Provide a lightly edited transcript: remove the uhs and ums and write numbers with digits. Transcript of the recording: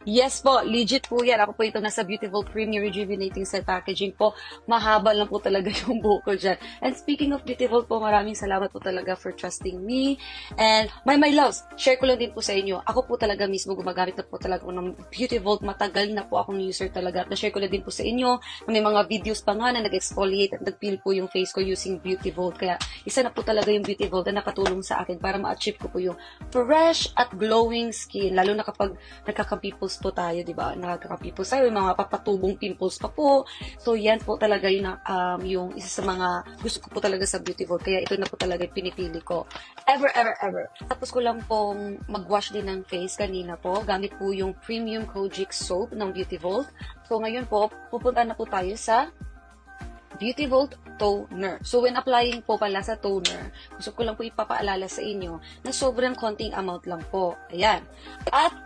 Yes po, legit po yan. Ako po ito nasa Beautiful Premium Rejuvenating Set Packaging po. Mahaba lang po talaga yung buhok ko dyan. And speaking of Beautiful po, maraming salamat po talaga for trusting me. And my loves, share ko lang din po sa inyo. Ako po talaga mismo gumagamit na po talaga ng Beautiful. Matagal na po akong user talaga. Na-share ko lang din po sa inyo. May mga videos pa nga na nag-exfoliate at nag-peel po yung face ko using Beautiful. Kaya isa na po talaga yung Beautiful na nakatulong sa akin para ma-achieve ko po yung fresh at glowing skin. Lalo na kapag nagkaka-pimples po tayo, di ba? Nakaka-pimples tayo, yung mga papatubong pimples pa po. So, yan po talaga yung isa sa mga gusto ko po talaga sa Beautiful. Kaya ito na po talaga yung pinipili ko. Ever, ever, ever. Tapos ko lang pong mag-wash din ng face kanina po. Gamit po yung Premium Kojic Soap ng Beautiful. So, ngayon po, pupunta na po tayo sa Beautiful Toner. So, when applying po pala sa toner, gusto ko lang po ipapaalala sa inyo na sobrang konting amount lang po. Ayan. At